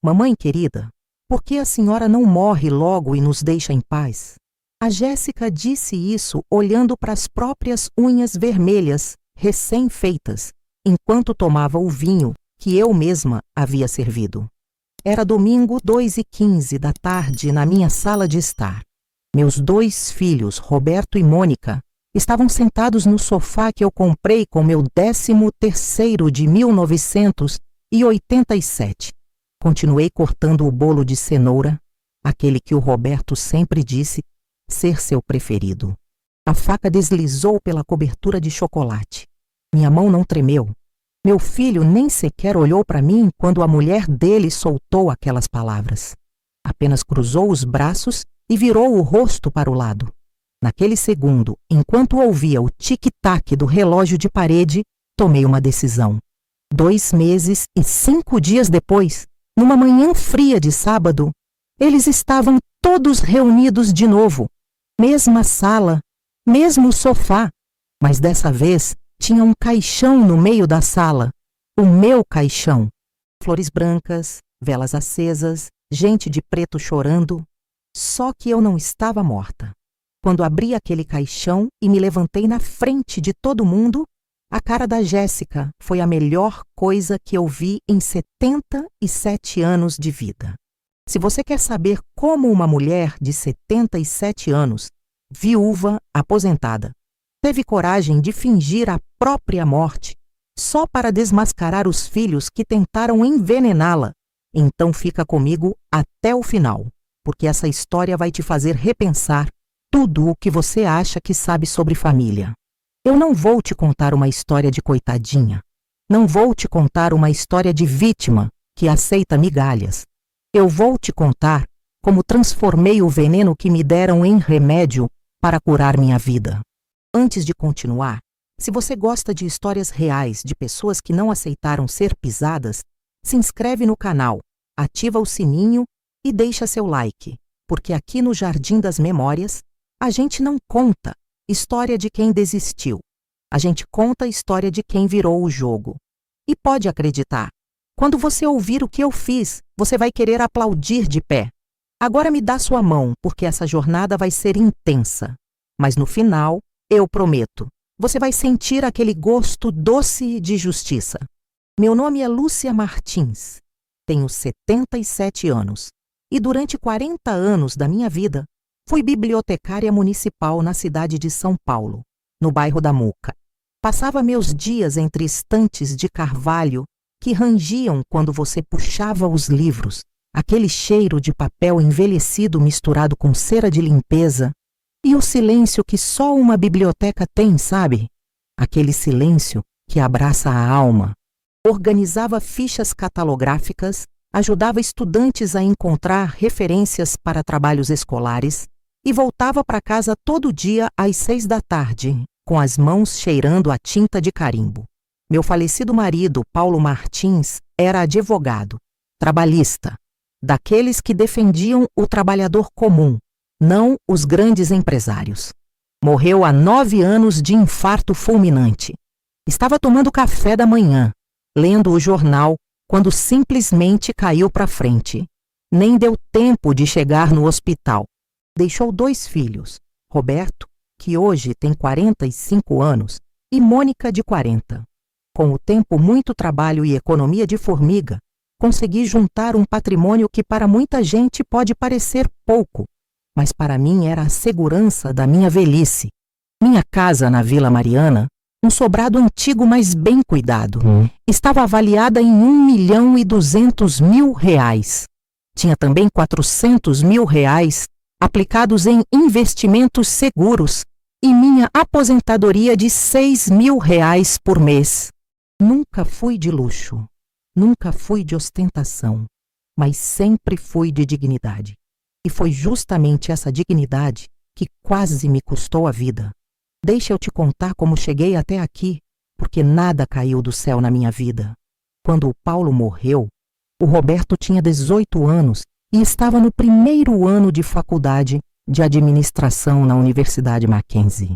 Mamãe querida, por que a senhora não morre logo e nos deixa em paz? A Jéssica disse isso olhando para as próprias unhas vermelhas, recém-feitas, enquanto tomava o vinho que eu mesma havia servido. Era domingo 2h15 da tarde na minha sala de estar. Meus 2 filhos, Roberto e Mônica, estavam sentados no sofá que eu comprei com meu 13º de 1987. Continuei cortando o bolo de cenoura, aquele que o Roberto sempre disse ser seu preferido. A faca deslizou pela cobertura de chocolate. Minha mão não tremeu. Meu filho nem sequer olhou para mim quando a mulher dele soltou aquelas palavras. Apenas cruzou os braços e virou o rosto para o lado. Naquele segundo, enquanto ouvia o tic-tac do relógio de parede, tomei uma decisão. 2 meses e 5 dias depois, numa manhã fria de sábado, eles estavam todos reunidos de novo. Mesma sala, mesmo sofá, mas dessa vez tinha um caixão no meio da sala. O meu caixão. Flores brancas, velas acesas, gente de preto chorando. Só que eu não estava morta. Quando abri aquele caixão e me levantei na frente de todo mundo, a cara da Jéssica foi a melhor coisa que eu vi em 77 anos de vida. Se você quer saber como uma mulher de 77 anos, viúva, aposentada, teve coragem de fingir a própria morte só para desmascarar os filhos que tentaram envenená-la, então fica comigo até o final, porque essa história vai te fazer repensar tudo o que você acha que sabe sobre família. Eu não vou te contar uma história de coitadinha. Não vou te contar uma história de vítima que aceita migalhas. Eu vou te contar como transformei o veneno que me deram em remédio para curar minha vida. Antes de continuar, se você gosta de histórias reais de pessoas que não aceitaram ser pisadas, se inscreve no canal, ativa o sininho e deixa seu like, porque aqui no Jardim das Memórias, a gente não conta história de quem desistiu. A gente conta a história de quem virou o jogo. E pode acreditar, quando você ouvir o que eu fiz, você vai querer aplaudir de pé. Agora me dá sua mão, porque essa jornada vai ser intensa. Mas no final, eu prometo, você vai sentir aquele gosto doce de justiça. Meu nome é Lúcia Martins. Tenho 77 anos. E durante 40 anos da minha vida, fui bibliotecária municipal na cidade de São Paulo, no bairro da Moca. Passava meus dias entre estantes de carvalho que rangiam quando você puxava os livros, aquele cheiro de papel envelhecido misturado com cera de limpeza e o silêncio que só uma biblioteca tem, sabe? Aquele silêncio que abraça a alma. Organizava fichas catalográficas, ajudava estudantes a encontrar referências para trabalhos escolares e voltava para casa todo dia às 6 da tarde, com as mãos cheirando a tinta de carimbo. Meu falecido marido, Paulo Martins, era advogado, trabalhista, daqueles que defendiam o trabalhador comum, não os grandes empresários. Morreu há 9 anos de infarto fulminante. Estava tomando café da manhã, lendo o jornal, quando simplesmente caiu para frente. Nem deu tempo de chegar no hospital. Deixou 2 filhos, Roberto, que hoje tem 45 anos, e Mônica, de 40. Com o tempo, muito trabalho e economia de formiga, consegui juntar um patrimônio que para muita gente pode parecer pouco, mas para mim era a segurança da minha velhice. Minha casa na Vila Mariana, um sobrado antigo mas bem cuidado, estava avaliada em R$1.200.000. Tinha também R$400.000 aplicados em investimentos seguros e minha aposentadoria de R$6.000 por mês. Nunca fui de luxo, nunca fui de ostentação, mas sempre fui de dignidade. E foi justamente essa dignidade que quase me custou a vida. Deixa eu te contar como cheguei até aqui, porque nada caiu do céu na minha vida. Quando o Paulo morreu, o Roberto tinha 18 anos e estava no primeiro ano de faculdade de administração na Universidade Mackenzie.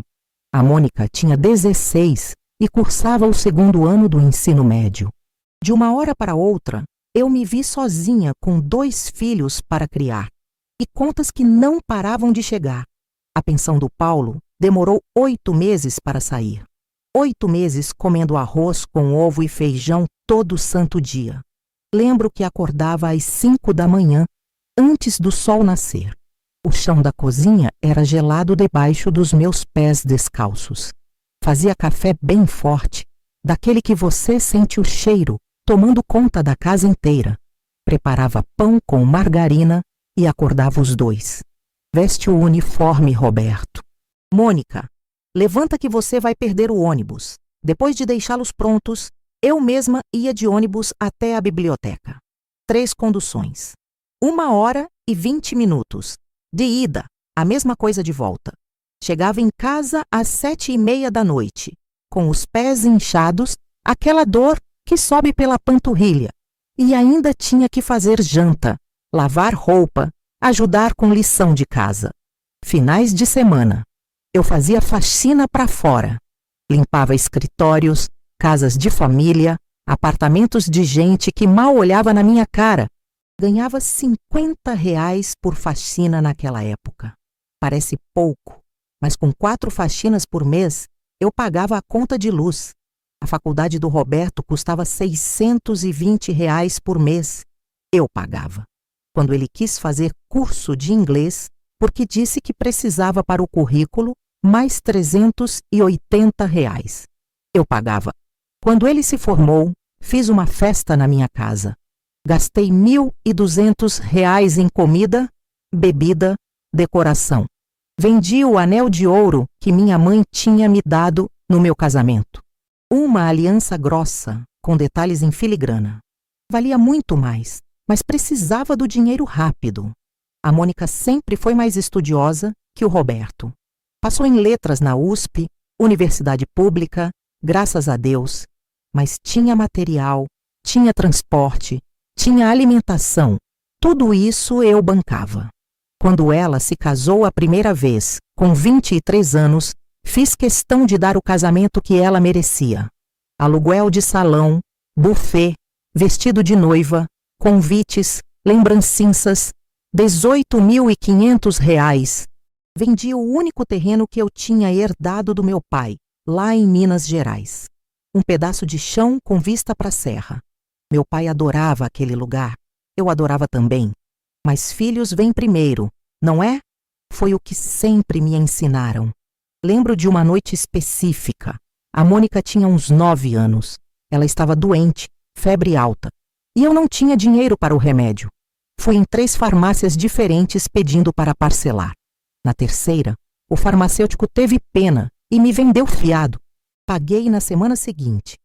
A Mônica tinha 16 e cursava o 2º ano do ensino médio. De uma hora para outra, Eu me vi sozinha com 2 filhos para criar e contas que não paravam de chegar. A pensão do Paulo demorou 8 meses para sair. 8 meses comendo arroz com ovo e feijão todo santo dia. Lembro que acordava às 5 da manhã, antes do sol nascer. O chão da cozinha era gelado debaixo dos meus pés descalços. Fazia café bem forte, daquele que você sente o cheiro, tomando conta da casa inteira. Preparava pão com margarina e acordava os 2. Veste o uniforme, Roberto. Mônica, levanta que você vai perder o ônibus. Depois de deixá-los prontos, eu mesma ia de ônibus até a biblioteca. 3 conduções. 1 hora e 20 minutos. De ida, a mesma coisa de volta. Chegava em casa às 7h30 da noite, com os pés inchados, aquela dor que sobe pela panturrilha. E ainda tinha que fazer janta, lavar roupa, ajudar com lição de casa. Finais de semana, eu fazia faxina para fora. Limpava escritórios, casas de família, apartamentos de gente que mal olhava na minha cara. Ganhava R$50 por faxina naquela época. Parece pouco, mas com 4 faxinas por mês, eu pagava a conta de luz. A faculdade do Roberto custava R$620 por mês. Eu pagava. Quando ele quis fazer curso de inglês, porque disse que precisava para o currículo, mais R$380. Eu pagava. Quando ele se formou, fiz uma festa na minha casa. Gastei R$1.200 em comida, bebida, decoração. Vendi o anel de ouro que minha mãe tinha me dado no meu casamento. Uma aliança grossa, com detalhes em filigrana. Valia muito mais, mas precisava do dinheiro rápido. A Mônica sempre foi mais estudiosa que o Roberto. Passou em letras na USP, universidade pública, graças a Deus, mas tinha material, tinha transporte, tinha alimentação. Tudo isso eu bancava. Quando ela se casou a primeira vez, com 23 anos, fiz questão de dar o casamento que ela merecia. Aluguel de salão, buffet, vestido de noiva, convites, lembrancinças, R$18.500. Vendi o único terreno que eu tinha herdado do meu pai, lá em Minas Gerais. Um pedaço de chão com vista para a serra. Meu pai adorava aquele lugar. Eu adorava também. Mas filhos vêm primeiro, não é? Foi o que sempre me ensinaram. Lembro de uma noite específica. A Mônica tinha uns 9 anos. Ela estava doente, febre alta. E eu não tinha dinheiro para o remédio. Fui em 3 farmácias diferentes pedindo para parcelar. Na terceira, o farmacêutico teve pena e me vendeu fiado. Paguei na semana seguinte,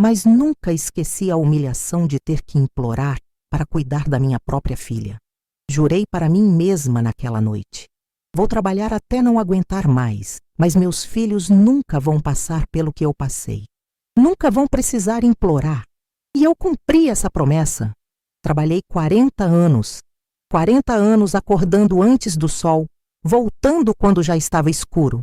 mas nunca esqueci a humilhação de ter que implorar para cuidar da minha própria filha. Jurei para mim mesma naquela noite. Vou trabalhar até não aguentar mais, mas meus filhos nunca vão passar pelo que eu passei. Nunca vão precisar implorar. E eu cumpri essa promessa. Trabalhei 40 anos. 40 anos acordando antes do sol, voltando quando já estava escuro.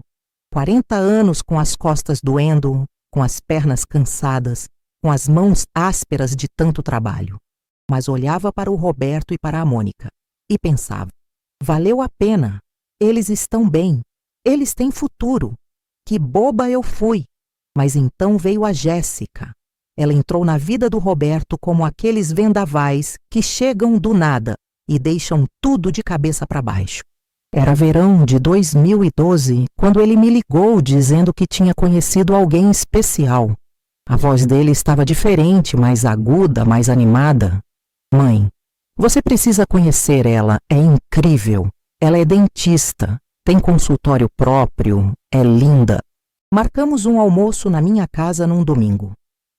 40 anos com as costas doendo, com as pernas cansadas, com as mãos ásperas de tanto trabalho. Mas olhava para o Roberto e para a Mônica e pensava: valeu a pena, eles estão bem, eles têm futuro. Que boba eu fui! Mas então veio a Jéssica. Ela entrou na vida do Roberto como aqueles vendavais que chegam do nada e deixam tudo de cabeça para baixo. Era verão de 2012, quando ele me ligou dizendo que tinha conhecido alguém especial. A voz dele estava diferente, mais aguda, mais animada. Mãe, você precisa conhecer ela, é incrível. Ela é dentista, tem consultório próprio, é linda. Marcamos um almoço na minha casa num domingo.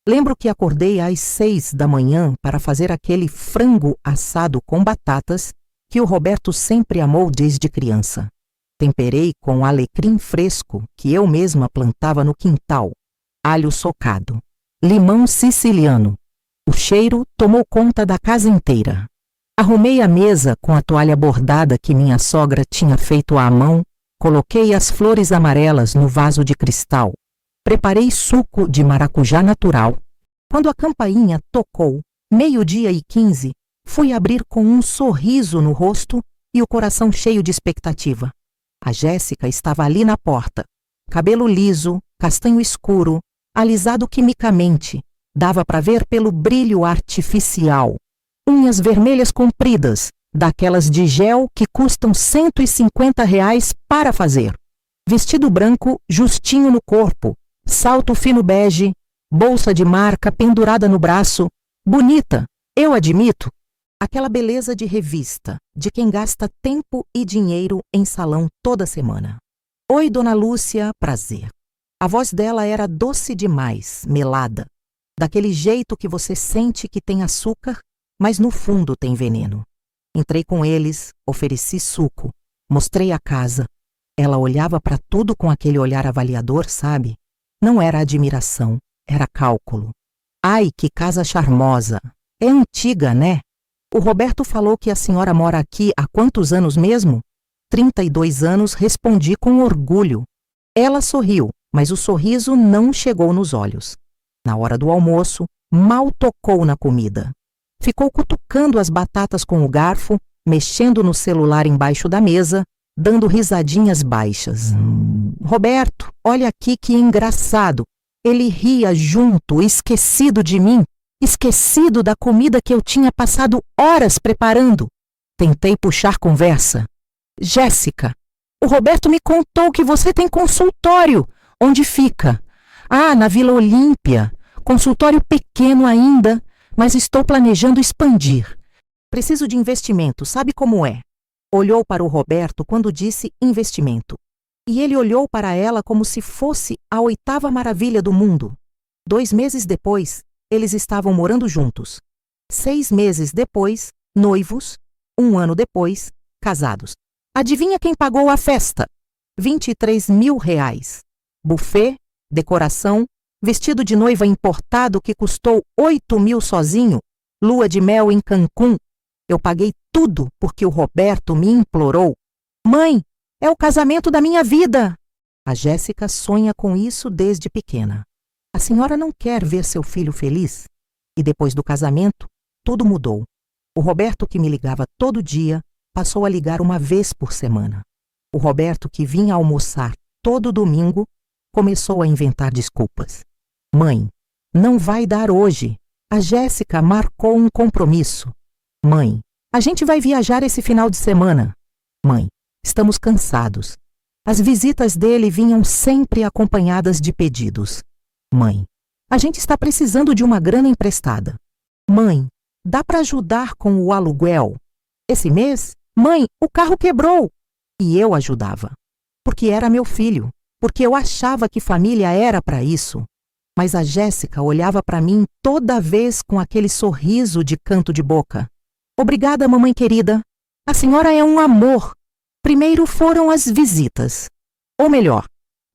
Lembro que acordei às 6 da manhã para fazer aquele frango assado com batatas que o Roberto sempre amou desde criança. Temperei com alecrim fresco que eu mesma plantava no quintal, alho socado, limão siciliano. O cheiro tomou conta da casa inteira. Arrumei a mesa com a toalha bordada que minha sogra tinha feito à mão, coloquei as flores amarelas no vaso de cristal. Preparei suco de maracujá natural. Quando a campainha tocou, meio-dia e 15, fui abrir com um sorriso no rosto e o coração cheio de expectativa. A Jéssica estava ali na porta. Cabelo liso, castanho escuro, alisado quimicamente. Dava para ver pelo brilho artificial. Unhas vermelhas compridas, daquelas de gel que custam R$ 150 para fazer. Vestido branco, justinho no corpo. Salto fino bege, bolsa de marca pendurada no braço. Bonita, eu admito. Aquela beleza de revista, de quem gasta tempo e dinheiro em salão toda semana. Oi, dona Lúcia, prazer. A voz dela era doce demais, melada. Daquele jeito que você sente que tem açúcar, mas no fundo tem veneno. Entrei com eles, ofereci suco, mostrei a casa. Ela olhava para tudo com aquele olhar avaliador, sabe? Não era admiração, era cálculo. Ai, que casa charmosa! É antiga, né? O Roberto falou que a senhora mora aqui há quantos anos mesmo? 32 anos, respondi com orgulho. Ela sorriu, mas o sorriso não chegou nos olhos. Na hora do almoço, mal tocou na comida. Ficou cutucando as batatas com o garfo, mexendo no celular embaixo da mesa, dando risadinhas baixas. Roberto, olha aqui que engraçado. Ele ria junto, esquecido de mim, esquecido da comida que eu tinha passado horas preparando. Tentei puxar conversa. Jéssica, o Roberto me contou que você tem consultório. Onde fica? Ah, na Vila Olímpia. Consultório pequeno ainda, mas estou planejando expandir. Preciso de investimento, sabe como é? Olhou para o Roberto quando disse investimento. E ele olhou para ela como se fosse a 8ª maravilha do mundo. 2 meses depois, eles estavam morando juntos. 6 meses depois, noivos. 1 ano depois, casados. Adivinha quem pagou a festa? R$ 23.000. Buffet, decoração, vestido de noiva importado que custou 8.000 sozinho, lua de mel em Cancún. Eu paguei tudo porque o Roberto me implorou. Mãe, é o casamento da minha vida! A Jéssica sonha com isso desde pequena. A senhora não quer ver seu filho feliz? E depois do casamento, tudo mudou. O Roberto, que me ligava todo dia, passou a ligar 1 vez por semana. O Roberto, que vinha almoçar todo domingo, começou a inventar desculpas. Mãe, não vai dar hoje. A Jéssica marcou um compromisso. Mãe, a gente vai viajar esse final de semana. Mãe, estamos cansados. As visitas dele vinham sempre acompanhadas de pedidos. Mãe, a gente está precisando de uma grana emprestada. Mãe, dá para ajudar com o aluguel? Esse mês, mãe, o carro quebrou. E eu ajudava. Porque era meu filho. Porque eu achava que família era para isso. Mas a Jéssica olhava para mim toda vez com aquele sorriso de canto de boca. Obrigada, mamãe querida. A senhora é um amor. Primeiro foram as visitas. Ou melhor,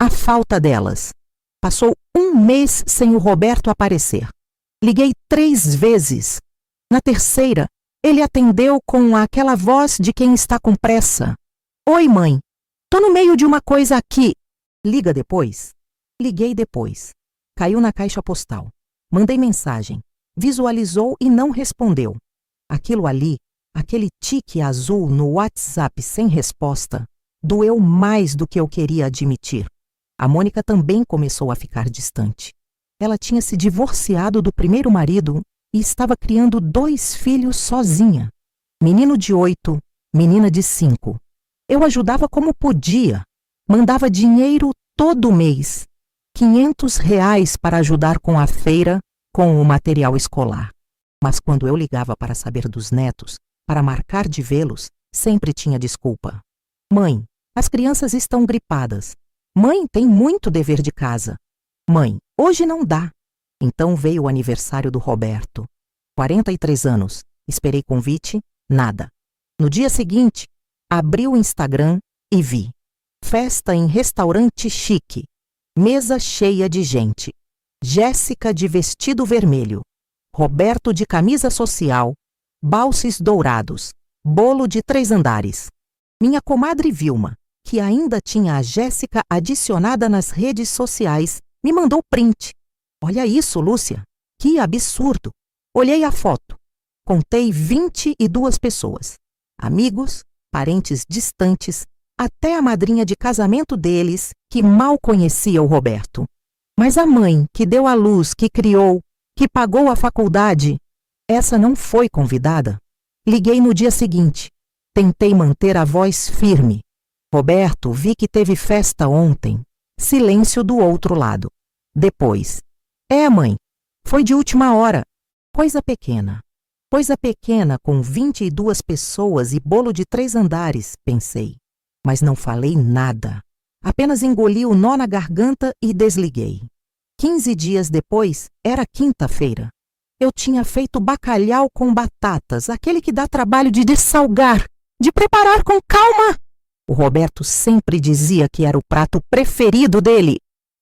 a falta delas. Passou 1 mês sem o Roberto aparecer. Liguei 3 vezes. Na terceira, ele atendeu com aquela voz de quem está com pressa. Oi, mãe. Tô no meio de uma coisa aqui. Liga depois? Liguei depois. Caiu na caixa postal. Mandei mensagem. Visualizou e não respondeu. Aquilo ali, aquele tique azul no WhatsApp sem resposta, doeu mais do que eu queria admitir. A Mônica também começou a ficar distante. Ela tinha se divorciado do primeiro marido e estava criando 2 filhos sozinha. Menino de 8, menina de 5. Eu ajudava como podia. Mandava dinheiro todo mês. R$ 500 para ajudar com a feira, com o material escolar. Mas quando eu ligava para saber dos netos, para marcar de vê-los, sempre tinha desculpa. Mãe, as crianças estão gripadas. Mãe, tem muito dever de casa. Mãe, hoje não dá. Então veio o aniversário do Roberto. 43 anos. Esperei convite, nada. No dia seguinte, abri o Instagram e vi. Festa em restaurante chique. Mesa cheia de gente. Jéssica de vestido vermelho. Roberto de camisa social. Balses dourados. Bolo de 3 andares. Minha comadre Vilma, que ainda tinha a Jéssica adicionada nas redes sociais, me mandou print. Olha isso, Lúcia. Que absurdo. Olhei a foto. Contei 22 pessoas. Amigos, parentes distantes, até a madrinha de casamento deles, que mal conhecia o Roberto. Mas a mãe, que deu à luz, que criou, que pagou a faculdade, essa não foi convidada. Liguei no dia seguinte. Tentei manter a voz firme. Roberto, vi que teve festa ontem. Silêncio do outro lado. Depois. Mãe, foi de última hora. Coisa pequena. Coisa pequena com 22 pessoas e bolo de 3 andares, pensei. Mas não falei nada. Apenas engoli o nó na garganta e desliguei. 15 dias depois, era quinta-feira. Eu tinha feito bacalhau com batatas, aquele que dá trabalho de dessalgar, de preparar com calma. O Roberto sempre dizia que era o prato preferido dele.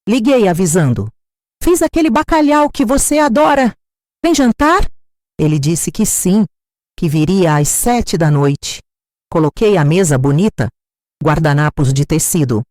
Liguei avisando. Fiz aquele bacalhau que você adora. Vem jantar? Ele disse que sim, que viria às 7 da noite. Coloquei a mesa bonita, guardanapos de tecido,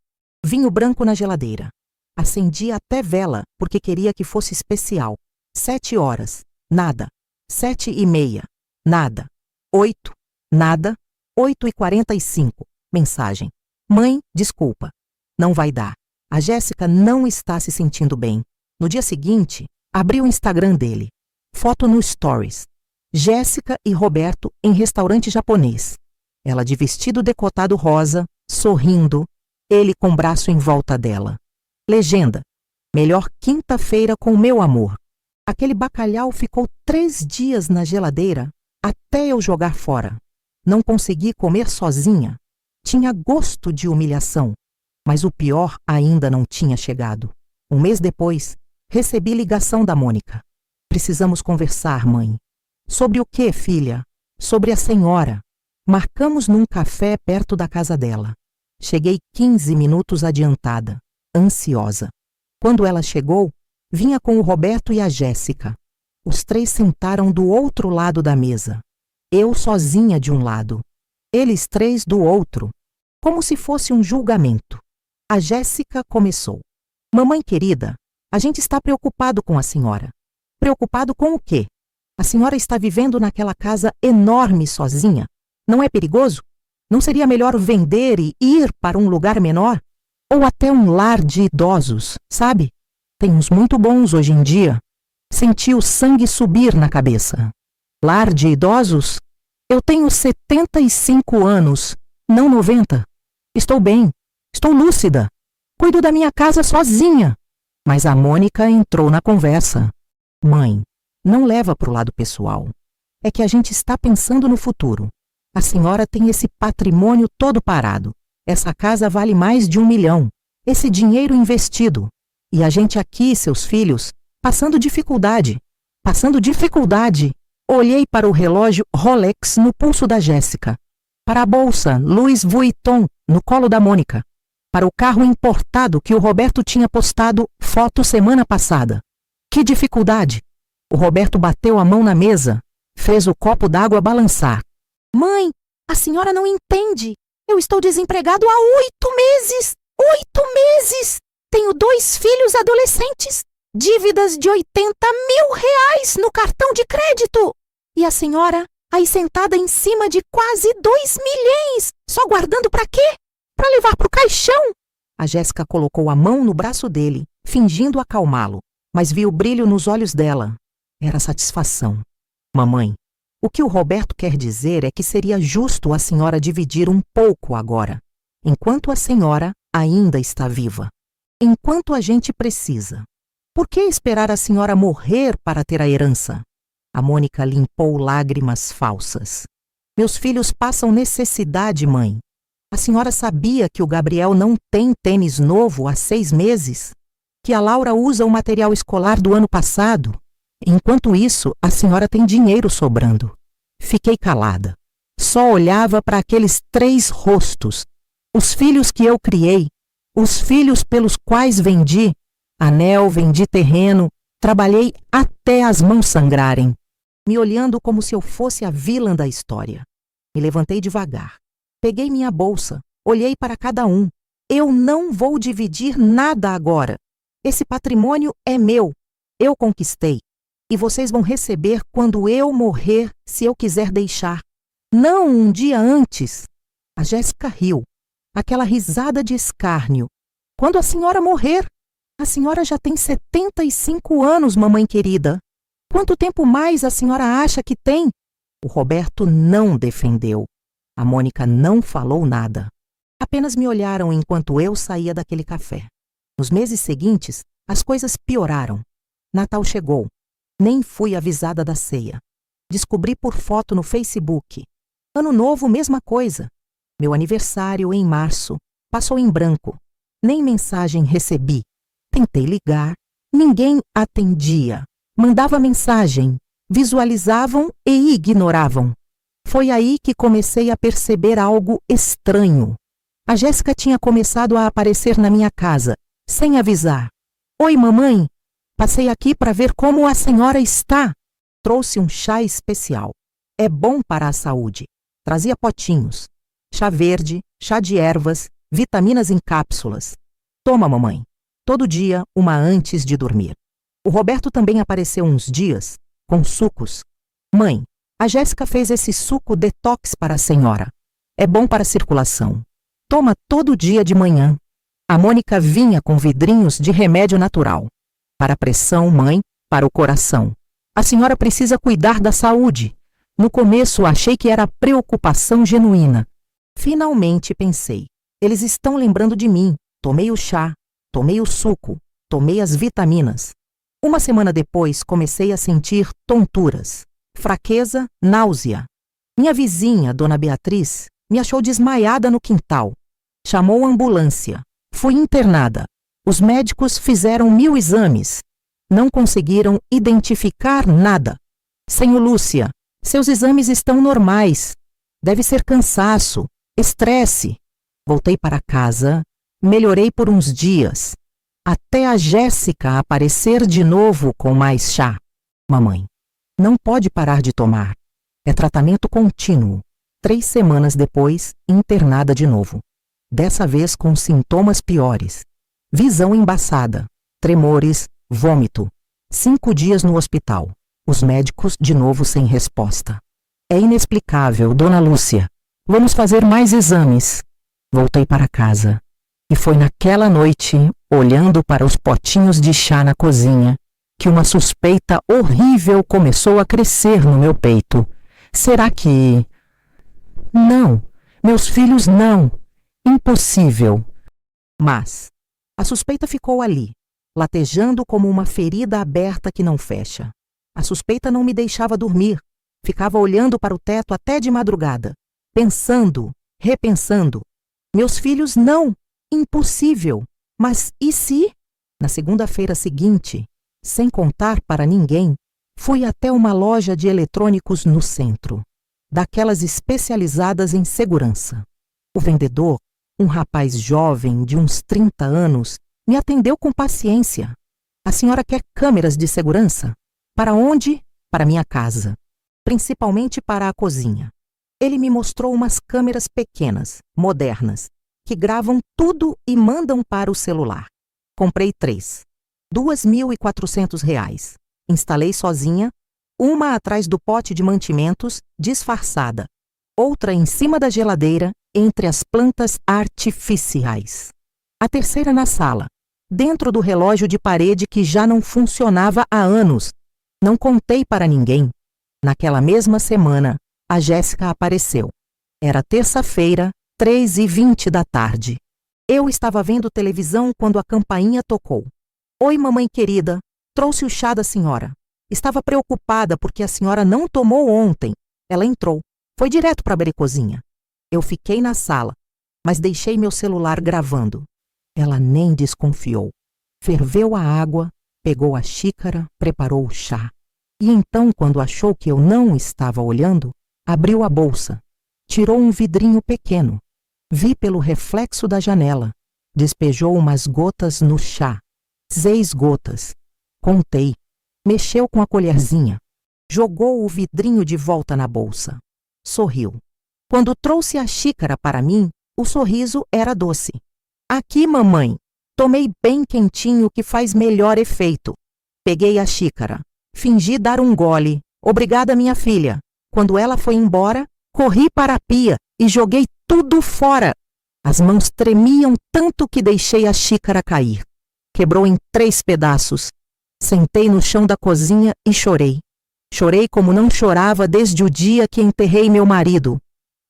vinho branco na geladeira. Acendi até vela, porque queria que fosse especial. 7 horas, nada. 7h30, nada. 8, nada. 8h45, mensagem. Mãe, desculpa, não vai dar. A Jéssica não está se sentindo bem. No dia seguinte, abri o Instagram dele. Foto no Stories. Jéssica e Roberto em restaurante japonês. Ela de vestido decotado rosa, sorrindo, ele com o braço em volta dela. Legenda. Melhor quinta-feira com meu amor. Aquele bacalhau ficou 3 dias na geladeira até eu jogar fora. Não consegui comer sozinha. Tinha gosto de humilhação. Mas o pior ainda não tinha chegado. Um mês depois, recebi ligação da Mônica. Precisamos conversar, mãe. Sobre o quê, filha? Sobre a senhora. Marcamos num café perto da casa dela. Cheguei 15 minutos adiantada, ansiosa. Quando ela chegou, vinha com o Roberto e a Jéssica. Os 3 sentaram do outro lado da mesa. Eu sozinha de um lado. Eles 3 do outro. Como se fosse um julgamento. A Jéssica começou. Mamãe querida, a gente está preocupado com a senhora. Preocupado com o quê? A senhora está vivendo naquela casa enorme sozinha. Não é perigoso? Não seria melhor vender e ir para um lugar menor? Ou até um lar de idosos, sabe? Tem uns muito bons hoje em dia. Senti o sangue subir na cabeça. Lar de idosos? Eu tenho 75 anos, não 90. Estou bem, estou lúcida. Cuido da minha casa sozinha. Mas a Mônica entrou na conversa. Mãe, não leva para o lado pessoal. É que a gente está pensando no futuro. A senhora tem esse patrimônio todo parado. Essa casa vale mais de 1 milhão. Esse dinheiro investido. E a gente aqui, seus filhos, passando dificuldade. Passando dificuldade. Olhei para o relógio Rolex no pulso da Jéssica. Para a bolsa Louis Vuitton no colo da Mônica. Para o carro importado que o Roberto tinha postado foto semana passada. Que dificuldade! O Roberto bateu a mão na mesa, fez o copo d'água balançar. Mãe, a senhora não entende. Eu estou desempregado há 8 meses. 8 meses! Tenho 2 filhos adolescentes. Dívidas de 80.000 reais no cartão de crédito. E a senhora, aí sentada em cima de quase 2 milhões. Só guardando para quê? Para levar para o caixão. A Jéssica colocou a mão no braço dele, fingindo acalmá-lo. Mas vi o brilho nos olhos dela. Era satisfação. Mamãe, o que o Roberto quer dizer é que seria justo a senhora dividir um pouco agora, enquanto a senhora ainda está viva. Enquanto a gente precisa. Por que esperar a senhora morrer para ter a herança? A Mônica limpou lágrimas falsas. Meus filhos passam necessidade, mãe. A senhora sabia que o Gabriel não tem tênis novo há 6 meses? Que a Laura usa o material escolar do ano passado. Enquanto isso, a senhora tem dinheiro sobrando. Fiquei calada. Só olhava para aqueles 3 rostos. Os filhos que eu criei. Os filhos pelos quais vendi. Anel, vendi terreno. Trabalhei até as mãos sangrarem. Me olhando como se eu fosse a vilã da história. Me levantei devagar. Peguei minha bolsa. Olhei para cada um. Eu não vou dividir nada agora. Esse patrimônio é meu. Eu conquistei. E vocês vão receber quando eu morrer, se eu quiser deixar. Não um dia antes. A Jéssica riu. Aquela risada de escárnio. Quando a senhora morrer? A senhora já tem 75 anos, mamãe querida. Quanto tempo mais a senhora acha que tem? O Roberto não defendeu. A Mônica não falou nada. Apenas me olharam enquanto eu saía daquele café. Nos meses seguintes, as coisas pioraram. Natal chegou. Nem fui avisada da ceia. Descobri por foto no Facebook. Ano Novo, mesma coisa. Meu aniversário, em março, passou em branco. Nem mensagem recebi. Tentei ligar. Ninguém atendia. Mandava mensagem. Visualizavam e ignoravam. Foi aí que comecei a perceber algo estranho. A Jéssica tinha começado a aparecer na minha casa, sem avisar. Oi, mamãe. Passei aqui para ver como a senhora está. Trouxe um chá especial. É bom para a saúde. Trazia potinhos. Chá verde, chá de ervas, vitaminas em cápsulas. Toma, mamãe. Todo dia, uma antes de dormir. O Roberto também apareceu uns dias, com sucos. Mãe, a Jéssica fez esse suco detox para a senhora. É bom para a circulação. Toma todo dia de manhã. A Mônica vinha com vidrinhos de remédio natural. Para a pressão, mãe, para o coração. A senhora precisa cuidar da saúde. No começo achei que era preocupação genuína. Finalmente pensei, eles estão lembrando de mim. Tomei o chá, tomei o suco, tomei as vitaminas. Uma semana depois comecei a sentir tonturas, fraqueza, náusea. Minha vizinha, Dona Beatriz, me achou desmaiada no quintal. Chamou a ambulância. Fui internada. Os médicos fizeram 1000 exames. Não conseguiram identificar nada. Senhor Lúcia, seus exames estão normais. Deve ser cansaço, estresse. Voltei para casa, melhorei por uns dias. Até a Jéssica aparecer de novo com mais chá. Mamãe, não pode parar de tomar. É tratamento contínuo. 3 semanas depois, internada de novo. Dessa vez com sintomas piores. Visão embaçada, tremores, vômito. 5 dias no hospital. Os médicos de novo sem resposta. É inexplicável, Dona Lúcia. Vamos fazer mais exames. Voltei para casa. E foi naquela noite, olhando para os potinhos de chá na cozinha, que uma suspeita horrível começou a crescer no meu peito. Será que... Não, meus filhos não. Impossível. Mas a suspeita ficou ali, latejando como uma ferida aberta que não fecha. A suspeita não me deixava dormir. Ficava olhando para o teto até de madrugada, pensando, repensando. Meus filhos não. Impossível. Mas e se? Na segunda-feira seguinte, sem contar para ninguém, fui até uma loja de eletrônicos no centro, daquelas especializadas em segurança. O vendedor, um rapaz jovem de uns 30 anos, me atendeu com paciência. A senhora quer câmeras de segurança? Para onde? Para minha casa. Principalmente para a cozinha. Ele me mostrou umas câmeras pequenas, modernas, que gravam tudo e mandam para o celular. Comprei 3. R$ 2.400. Instalei sozinha, uma atrás do pote de mantimentos, disfarçada. Outra em cima da geladeira, entre as plantas artificiais. A terceira na sala, dentro do relógio de parede que já não funcionava há anos. Não contei para ninguém. Naquela mesma semana, a Jéssica apareceu. Era terça-feira, 3h20 da tarde. Eu estava vendo televisão quando a campainha tocou. Oi, mamãe querida, trouxe o chá da senhora. Estava preocupada porque a senhora não tomou ontem. Ela entrou. Foi direto para a berecozinha. Eu fiquei na sala, mas deixei meu celular gravando. Ela nem desconfiou. Ferveu a água, pegou a xícara, preparou o chá. E então, quando achou que eu não estava olhando, abriu a bolsa. Tirou um vidrinho pequeno. Vi pelo reflexo da janela. Despejou umas gotas no chá. 6 gotas. Contei. Mexeu com a colherzinha. Jogou o vidrinho de volta na bolsa. Sorriu. Quando trouxe a xícara para mim, o sorriso era doce. Aqui, mamãe. Tomei bem quentinho que faz melhor efeito. Peguei a xícara. Fingi dar um gole. Obrigada, minha filha. Quando ela foi embora, corri para a pia e joguei tudo fora. As mãos tremiam tanto que deixei a xícara cair. Quebrou em 3 pedaços. Sentei no chão da cozinha e chorei. Chorei como não chorava desde o dia que enterrei meu marido.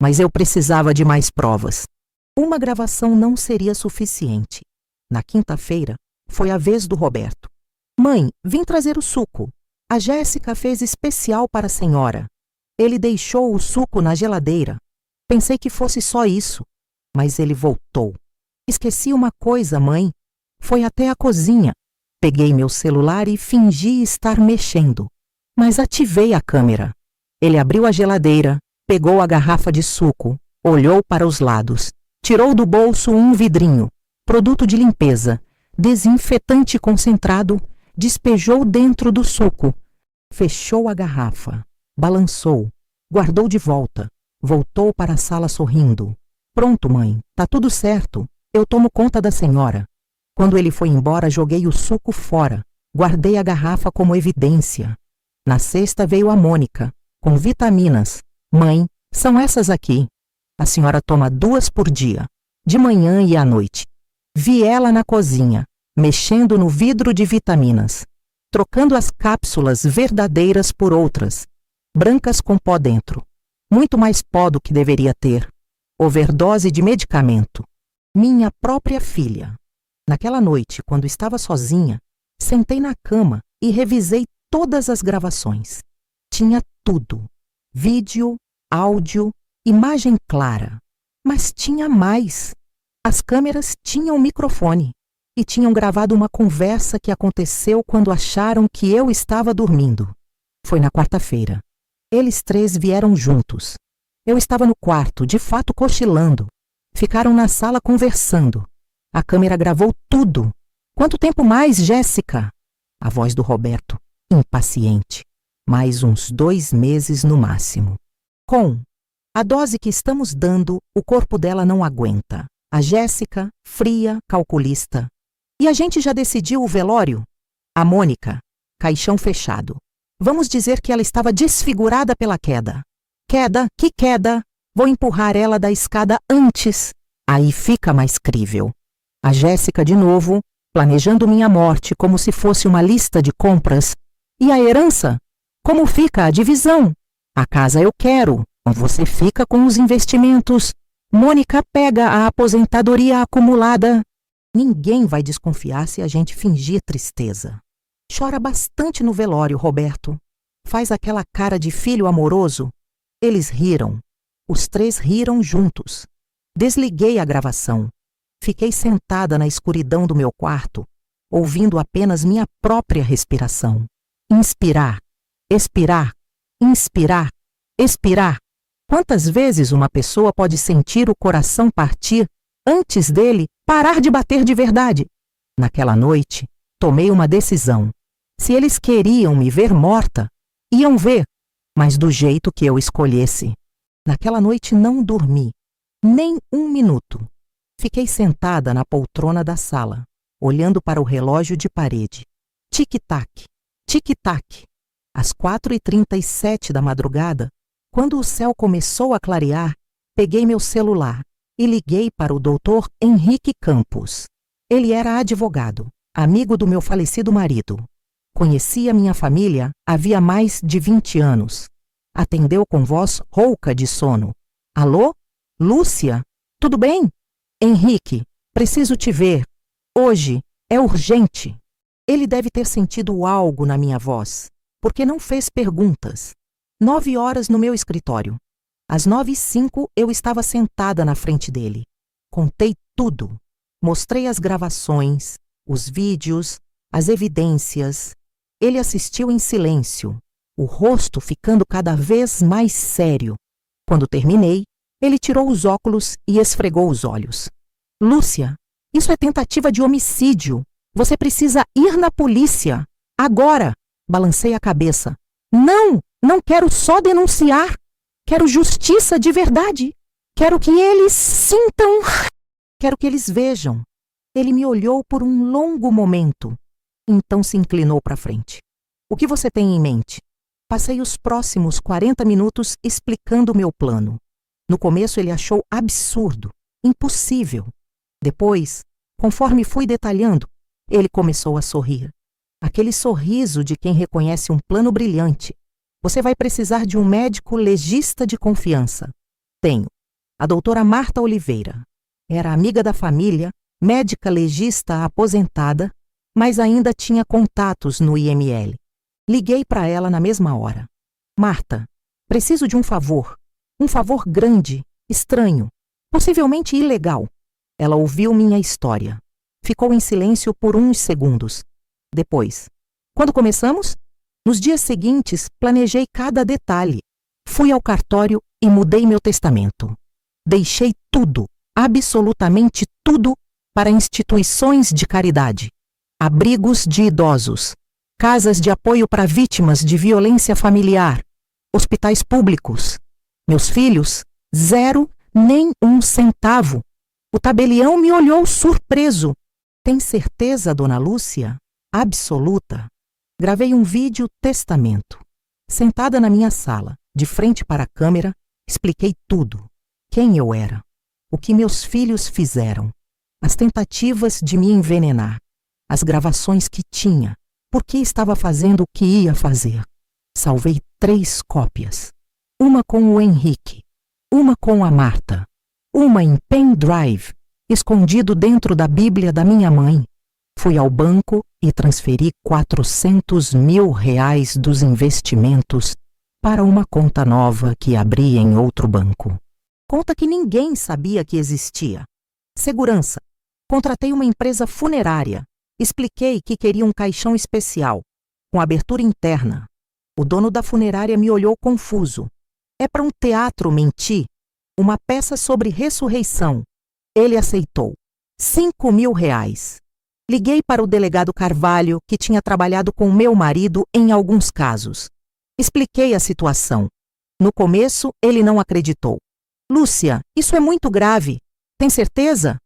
Mas eu precisava de mais provas. Uma gravação não seria suficiente. Na quinta-feira, foi a vez do Roberto. Mãe, vim trazer o suco. A Jéssica fez especial para a senhora. Ele deixou o suco na geladeira. Pensei que fosse só isso. Mas ele voltou. Esqueci uma coisa, mãe. Foi até a cozinha. Peguei meu celular e fingi estar mexendo. Mas ativei a câmera. Ele abriu a geladeira, pegou a garrafa de suco, olhou para os lados, tirou do bolso um vidrinho, produto de limpeza, desinfetante concentrado, despejou dentro do suco, fechou a garrafa, balançou, guardou de volta, voltou para a sala sorrindo. Pronto, mãe, tá tudo certo, eu tomo conta da senhora. Quando ele foi embora, joguei o suco fora, guardei a garrafa como evidência. Na sexta veio a Mônica, com vitaminas. Mãe, são essas aqui. A senhora toma 2 por dia, de manhã e à noite. Vi ela na cozinha, mexendo no vidro de vitaminas, trocando as cápsulas verdadeiras por outras, brancas com pó dentro. Muito mais pó do que deveria ter. Overdose de medicamento. Minha própria filha. Naquela noite, quando estava sozinha, sentei na cama e revisei todas as gravações. Tinha tudo. Vídeo, áudio, imagem clara. Mas tinha mais. As câmeras tinham microfone e tinham gravado uma conversa que aconteceu quando acharam que eu estava dormindo. Foi na quarta-feira. Eles 3 vieram juntos. Eu estava no quarto, de fato cochilando. Ficaram na sala conversando. A câmera gravou tudo. Quanto tempo mais, Jéssica? A voz do Roberto, impaciente. Mais uns 2 meses no máximo. Com a dose que estamos dando, o corpo dela não aguenta. A Jéssica, fria, calculista. E a gente já decidiu o velório? A Mônica, caixão fechado. Vamos dizer que ela estava desfigurada pela queda. Queda? Que queda? Vou empurrar ela da escada antes. Aí fica mais crível. A Jéssica de novo, planejando minha morte como se fosse uma lista de compras. E a herança? Como fica a divisão? A casa eu quero. Você fica com os investimentos. Mônica pega a aposentadoria acumulada. Ninguém vai desconfiar se a gente fingir tristeza. Chora bastante no velório, Roberto. Faz aquela cara de filho amoroso. Eles riram. Os 3 riram juntos. Desliguei a gravação. Fiquei sentada na escuridão do meu quarto, ouvindo apenas minha própria respiração. Inspirar, expirar, inspirar, expirar. Quantas vezes uma pessoa pode sentir o coração partir antes dele parar de bater de verdade? Naquela noite, tomei uma decisão. Se eles queriam me ver morta, iam ver, mas do jeito que eu escolhesse. Naquela noite não dormi, nem 1 minuto. Fiquei sentada na poltrona da sala, olhando para o relógio de parede. Tic-tac, tic-tac. Às 4h37 da madrugada, quando o céu começou a clarear, peguei meu celular e liguei para o Dr. Henrique Campos. Ele era advogado, amigo do meu falecido marido. Conhecia minha família havia mais de 20 anos. Atendeu com voz rouca de sono. Alô? Lúcia? Tudo bem? Henrique, preciso te ver. Hoje é urgente. Ele deve ter sentido algo na minha voz, porque não fez perguntas. 9 horas no meu escritório. Às 9h05 eu estava sentada na frente dele. Contei tudo. Mostrei as gravações, os vídeos, as evidências. Ele assistiu em silêncio, o rosto ficando cada vez mais sério. Quando terminei, ele tirou os óculos e esfregou os olhos. Lúcia, isso é tentativa de homicídio. Você precisa ir na polícia. Agora! Balancei a cabeça. Não! Não quero só denunciar. Quero justiça de verdade. Quero que eles sintam. Quero que eles vejam. Ele me olhou por um longo momento. Então se inclinou para frente. O que você tem em mente? Passei os próximos 40 minutos explicando o meu plano. No começo ele achou absurdo, impossível. Depois, conforme fui detalhando, ele começou a sorrir. Aquele sorriso de quem reconhece um plano brilhante. Você vai precisar de um médico legista de confiança. Tenho. A doutora Marta Oliveira. Era amiga da família, médica legista aposentada, mas ainda tinha contatos no IML. Liguei para ela na mesma hora. Marta, preciso de um favor grande, estranho, possivelmente ilegal. Ela ouviu minha história. Ficou em silêncio por uns segundos. Depois, quando começamos? Nos dias seguintes, planejei cada detalhe. Fui ao cartório e mudei meu testamento. Deixei tudo, absolutamente tudo, para instituições de caridade, abrigos de idosos, casas de apoio para vítimas de violência familiar, hospitais públicos. Meus filhos, 0, nem 1 centavo. O tabelião me olhou surpreso. Tem certeza, dona Lúcia? Absoluta. Gravei um vídeo testamento. Sentada na minha sala, de frente para a câmera, expliquei tudo. Quem eu era, o que meus filhos fizeram, as tentativas de me envenenar, as gravações que tinha, por que estava fazendo o que ia fazer. Salvei 3 cópias. Uma com o Henrique, uma com a Marta, uma em pendrive, escondido dentro da Bíblia da minha mãe. Fui ao banco e transferi R$400 mil dos investimentos para uma conta nova que abri em outro banco. Conta que ninguém sabia que existia. Segurança. Contratei uma empresa funerária. Expliquei que queria um caixão especial, com abertura interna. O dono da funerária me olhou confuso. É para um teatro mentir? Uma peça sobre ressurreição. Ele aceitou. R$5 mil. Liguei para o delegado Carvalho, que tinha trabalhado com meu marido em alguns casos. Expliquei a situação. No começo, ele não acreditou. Lúcia, isso é muito grave. Tem certeza?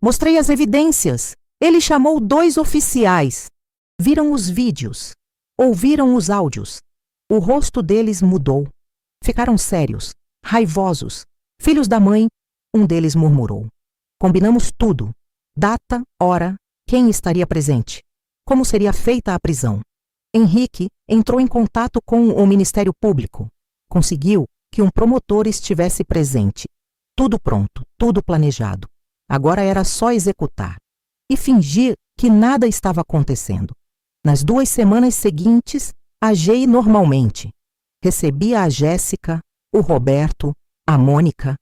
Mostrei as evidências. Ele chamou 2 oficiais. Viram os vídeos. Ouviram os áudios. O rosto deles mudou. Ficaram sérios, raivosos. Filhos da mãe, um deles murmurou. Combinamos tudo. Data, hora, quem estaria presente. Como seria feita a prisão. Henrique entrou em contato com o Ministério Público. Conseguiu que um promotor estivesse presente. Tudo pronto, tudo planejado. Agora era só executar. E fingir que nada estava acontecendo. Nas 2 semanas seguintes, agiei normalmente. Recebia a Jéssica, o Roberto, a Mônica.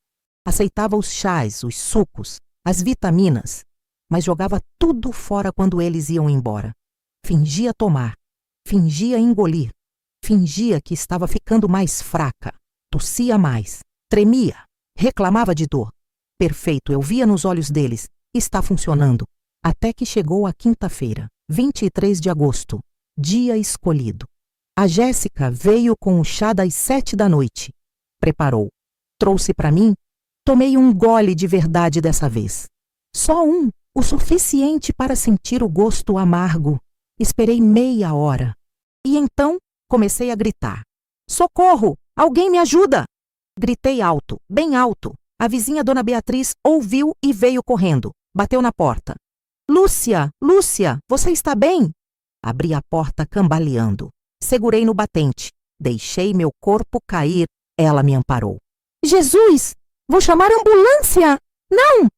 Aceitava os chás, os sucos, as vitaminas, mas jogava tudo fora quando eles iam embora. Fingia tomar, fingia engolir, fingia que estava ficando mais fraca, tossia mais, tremia, reclamava de dor. Perfeito, eu via nos olhos deles, está funcionando. Até que chegou a quinta-feira, 23 de agosto, dia escolhido. A Jéssica veio com o chá das 7 da noite. Preparou. Trouxe para mim. Tomei um gole de verdade dessa vez. Só um, o suficiente para sentir o gosto amargo. Esperei meia hora. E então comecei a gritar. Socorro! Alguém me ajuda! Gritei alto, bem alto. A vizinha Dona Beatriz ouviu e veio correndo. Bateu na porta. Lúcia, Lúcia, você está bem? Abri a porta cambaleando. Segurei no batente. Deixei meu corpo cair. Ela me amparou. Jesus! Vou chamar a ambulância! Não!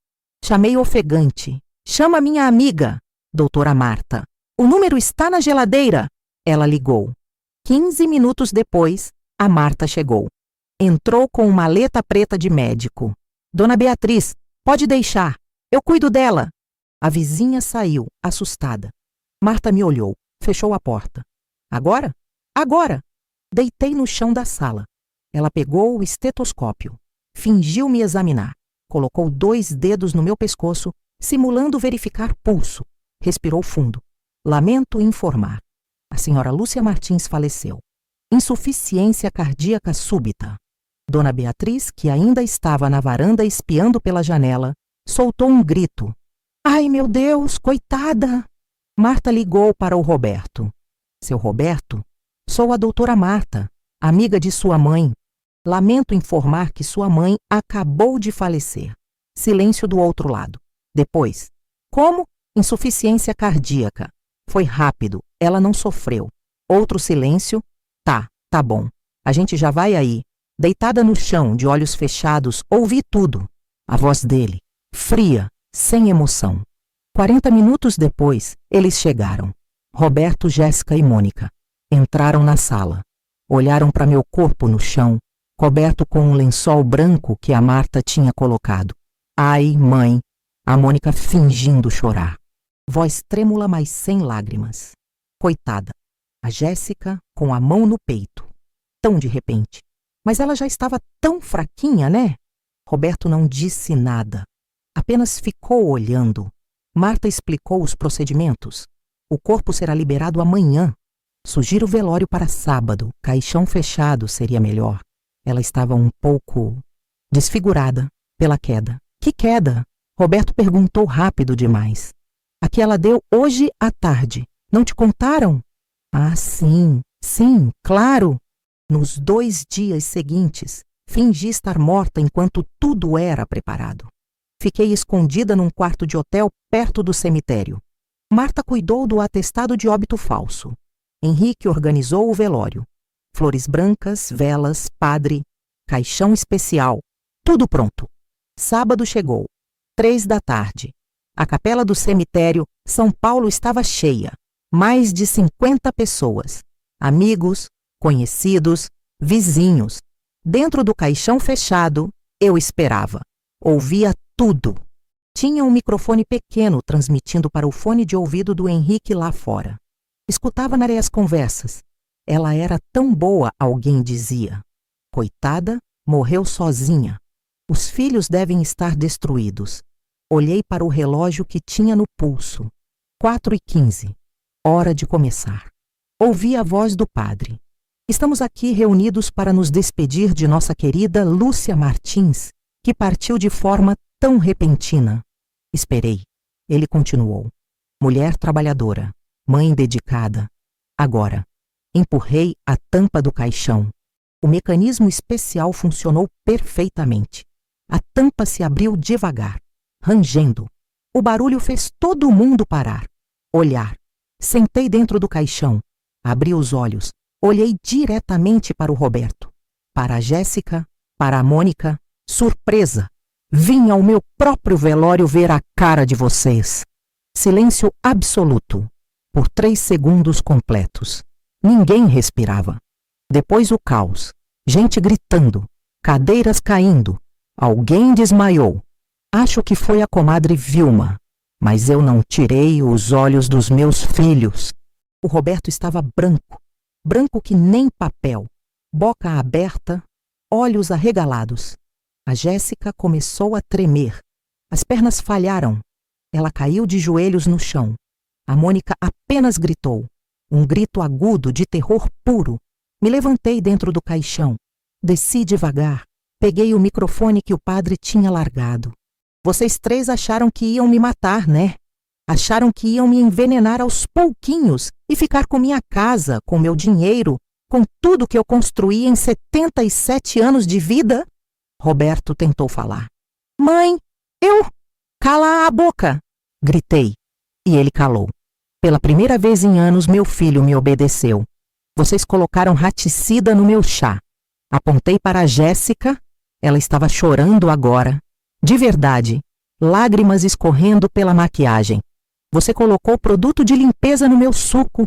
Chamei ofegante. Chama minha amiga, doutora Marta. O número está na geladeira. Ela ligou. 15 minutos depois, a Marta chegou. Entrou com uma maleta preta de médico. Dona Beatriz, pode deixar. Eu cuido dela. A vizinha saiu, assustada. Marta me olhou, fechou a porta. Agora? Agora! Deitei no chão da sala. Ela pegou o estetoscópio. Fingiu me examinar. Colocou 2 dedos no meu pescoço, simulando verificar pulso. Respirou fundo. Lamento informar. A senhora Lúcia Martins faleceu. Insuficiência cardíaca súbita. Dona Beatriz, que ainda estava na varanda espiando pela janela, soltou um grito. Ai, meu Deus, coitada! Marta ligou para o Roberto. Seu Roberto, Sou a doutora Marta, amiga de sua mãe. Lamento informar que sua mãe acabou de falecer. Silêncio do outro lado. Depois, como? Insuficiência cardíaca. Foi rápido, ela não sofreu. Outro silêncio. Tá bom. A gente já vai aí. Deitada no chão, de olhos fechados, ouvi tudo. A voz dele, fria, sem emoção. 40 minutos depois, eles chegaram. Roberto, Jéssica e Mônica. Entraram na sala. Olharam para meu corpo no chão, coberto com um lençol branco que a Marta tinha colocado. Ai, mãe, a Mônica fingindo chorar. Voz trêmula, mas sem lágrimas. Coitada. A Jéssica com a mão no peito. Tão de repente. Mas ela já estava tão fraquinha, né? Roberto não disse nada. Apenas ficou olhando. Marta explicou os procedimentos. O corpo será liberado amanhã. Sugiro o velório para sábado. Caixão fechado seria melhor. Ela estava um pouco desfigurada pela queda. Que queda? Roberto perguntou rápido demais. A que ela deu hoje à tarde. Não te contaram? Ah, sim, claro. Nos 2 dias seguintes, fingi estar morta enquanto tudo era preparado. Fiquei escondida num quarto de hotel perto do cemitério. Marta cuidou do atestado de óbito falso. Henrique organizou o velório. Flores brancas, velas, padre, caixão especial, tudo pronto. Sábado chegou, 3 da tarde. A capela do cemitério São Paulo estava cheia. Mais de 50 pessoas. Amigos, conhecidos, vizinhos. Dentro do caixão fechado, eu esperava. Ouvia tudo. Tinha um microfone pequeno transmitindo para o fone de ouvido do Henrique lá fora. Escutava as conversas. Ela era tão boa, alguém dizia. Coitada, morreu sozinha. Os filhos devem estar destruídos. Olhei para o relógio que tinha no pulso. 4h15. Hora de começar. Ouvi a voz do padre. Estamos aqui reunidos para nos despedir de nossa querida Lúcia Martins, que partiu de forma tão repentina. Esperei. Ele continuou. Mulher trabalhadora, mãe dedicada. Agora, empurrei a tampa do caixão. O mecanismo especial funcionou perfeitamente. A tampa se abriu devagar, rangendo. O barulho fez todo mundo parar, olhar. Sentei dentro do caixão, abri os olhos, olhei diretamente para o Roberto, para a Jéssica, para a Mônica. Surpresa! Vim ao meu próprio velório ver a cara de vocês. Silêncio absoluto, por 3 segundos completos. Ninguém respirava. Depois o caos, gente gritando, cadeiras caindo. Alguém desmaiou. Acho que foi a comadre Vilma, mas eu não tirei os olhos dos meus filhos. O Roberto estava branco, branco que nem papel, boca aberta, olhos arregalados. A Jéssica começou a tremer. As pernas falharam. Ela caiu de joelhos no chão. A Mônica apenas gritou. Um grito agudo de terror puro. Me levantei dentro do caixão. Desci devagar. Peguei o microfone que o padre tinha largado. Vocês 3 acharam que iam me matar, né? Acharam que iam me envenenar aos pouquinhos e ficar com minha casa, com meu dinheiro, com tudo que eu construí em 77 anos de vida? Roberto tentou falar. Mãe, eu... Cala a boca! Gritei. E ele calou. Pela primeira vez em anos, meu filho me obedeceu. Vocês colocaram raticida no meu chá. Apontei para a Jéssica. Ela estava chorando agora. De verdade. Lágrimas escorrendo pela maquiagem. Você colocou produto de limpeza no meu suco.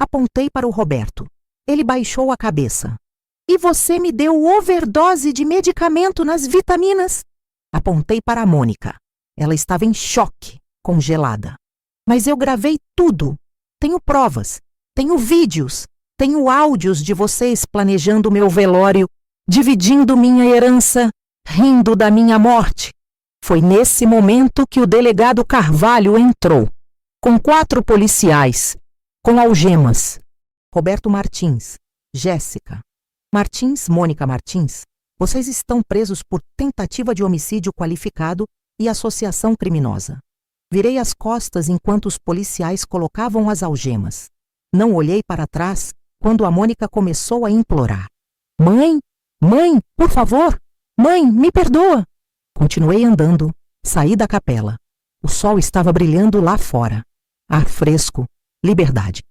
Apontei para o Roberto. Ele baixou a cabeça. E você me deu overdose de medicamento nas vitaminas. Apontei para a Mônica. Ela estava em choque, congelada. Mas eu gravei tudo. Tenho provas. Tenho vídeos. Tenho áudios de vocês planejando meu velório, dividindo minha herança, rindo da minha morte. Foi nesse momento que o delegado Carvalho entrou, com 4 policiais, com algemas. Roberto Martins, Jéssica. Martins, Mônica Martins, vocês estão presos por tentativa de homicídio qualificado e associação criminosa. Virei as costas enquanto os policiais colocavam as algemas. Não olhei para trás quando a Mônica começou a implorar. Mãe, mãe, por favor, mãe, me perdoa. Continuei andando, saí da capela. O sol estava brilhando lá fora. Ar fresco, liberdade.